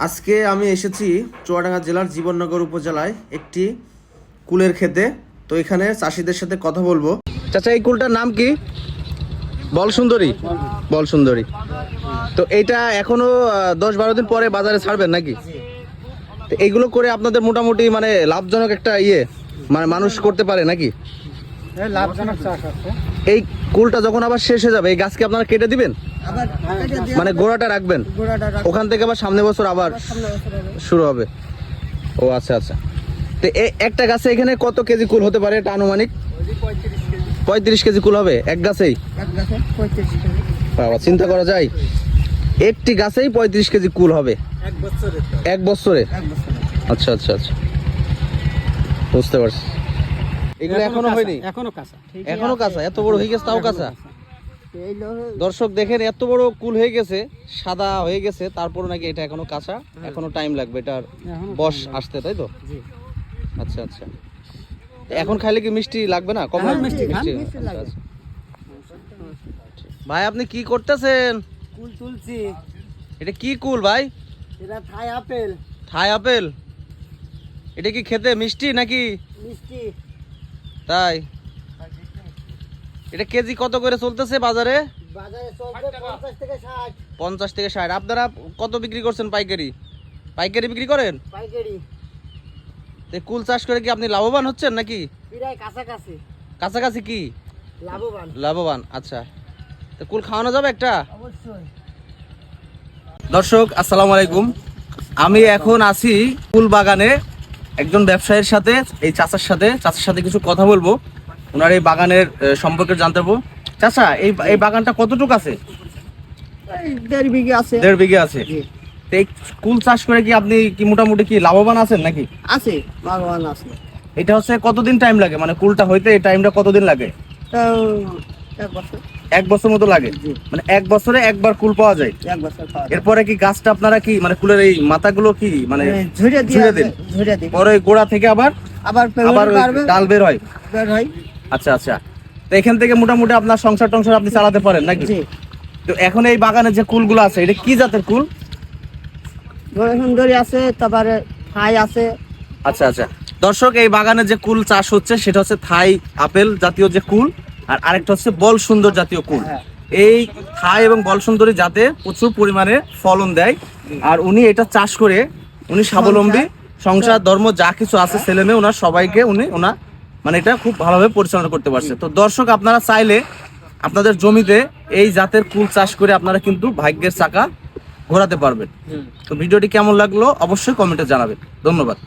আজকে আমি এসেছি চুয়াডাঙ্গা জেলার জীবননগর উপজেলায় একটি কুলের ক্ষেতে। তো এখানে চাষিদের সাথে কথা বলবো। চাচা, এই কুলটার নাম কি? বলসুন্দরী। বলসুন্দরী। তো এইটা এখনো 10-12 দিন পরে বাজারে ছাড়বেন নাকি? তো এইগুলো করে আপনাদের মোটামুটি মানে লাভজনক একটা মানে মানুষ করতে পারে নাকি? লাভজনক চাষ আছে। এই কুলটা যখন আবার শেষ হয়ে যাবে এই গাছকে আপনারা কেটে দিবেন, মানে গোড়াটা রাখবেন, ওখান থেকে আবার সামনে বছর আবার শুরু হবে। ও আচ্ছা আচ্ছা। তো একটা গাছে এখানে কত কেজি কুল হতে পারে এটা আনুমানিক? 35 কেজি কুল হবে এক গাছেই? বাবা, চিন্তা করা যায়, একটি গাছেই 35 কেজি কুল হবে এক বছরে? আচ্ছা আচ্ছা আচ্ছা, বুঝতে পারছি। এগুলো এখনো হয়নি? এখনো কাঁচা? এত বড় হয়ে গেছে তাও কাঁচা? দর্শক দেখেন, এত বড় কুল হয়ে গেছে, সাদা হয়ে গেছে, তারপরে নাকি এটা এখনো কাঁচা, এখনো টাইম লাগবে এটার বয়স আসতে, তাই তো? আচ্ছা আচ্ছা। এখন খাইলে কি মিষ্টি লাগবে না? কম মিষ্টি? আচ্ছা আচ্ছা। ভাই, আপনি কি করতেছেন? কুল তুলছি। এটা কি কুল ভাই? এটা থাই আপেল। Thai apple? এটা কি খেতে মিষ্টি নাকি? মিষ্টি। তাই? এটা কেজি কত করে চলতেছে বাজারে? বাজারে চলছে 50 থেকে 60। 50 থেকে 60। আপনারা কত বিক্রি করছেন? পাইকারি? পাইকারি বিক্রি করেন? পাইকারি। তো কুল চাষ করে কি আপনি লাভবান হচ্ছেন নাকি? প্রায় কাছাকাছি। কাছাকাছি কি লাভবান? লাভবান, আচ্ছা। তো কুল খাওয়ানো যাবে একটা? অবশ্যই। দর্শক আসসালামু আলাইকুম, আমি এখন আছি কুল বাগানে একজন ব্যবসায়ীর সাথে, এই চাচার সাথে কিছু কথা বলবো, ওনার এই বাগানের সম্পর্কে জানতে পারবো। চাচা, এই বাগানটা কতটুকু আছে? 1.5 বিঘা আছে। 1.5 বিঘা আছে। তো এই কুল চাষ করে কি আপনি কি মোটামুটি কি লাভবান আছেন নাকি? আছে, লাভবান আছে। এটা হচ্ছে কতদিন টাইম লাগে, মানে কুলটা হইতে এই টাইমটা কতদিন লাগে? তাও 1 বছর। 1 বছর মতো লাগে? মানে 1 বছরে একবার কুল পাওয়া যায়? 1 বছর পাওয়া যায়। এরপরে কি গাছটা আপনারা কি মানে কুলের এই মাথাগুলো কি মানে ঝুড়ে দেন? দিই। পরে গোড়া থেকে আবার ডাল বের হয়? বের হয়। আচ্ছা আচ্ছা। তো এখান থেকে মোটামুটি আপনার সংসার টংসার আপনি চালাতে পারেন নাকি? তো এখন এই বাগানে যে কুলগুলো আছে এটা কি জাতের কুল? সুন্দরী আছে, তারপরে থাই আছে। আচ্ছা আচ্ছা। দর্শক, এই বাগানে যে কুল চাষ হচ্ছে সেটা হচ্ছে থাই আপেল জাতীয় যে কুল, আর আরেকটা হচ্ছে বল সুন্দর জাতীয় কুল। এই থাই এবং বল সুন্দরী জাতে প্রচুর পরিমাণে ফলন দেয়, আর উনি এটা চাষ করে উনি স্বাবলম্বী, সংসার ধর্ম যা কিছু আছে ছেলে মেয়ে ওনার সবাইকে ওনার মানে এটা খুব ভালোভাবে পরিচালনা করতে পারছে। তো দর্শক, আপনারা চাইলে আপনাদের জমিতে এই জাতের কুল চাষ করে আপনারা কিন্তু ভাগ্যের চাকা ঘোরাতে পারবেন। তো ভিডিওটি কেমন লাগলো অবশ্যই কমেন্টে জানাবেন। ধন্যবাদ।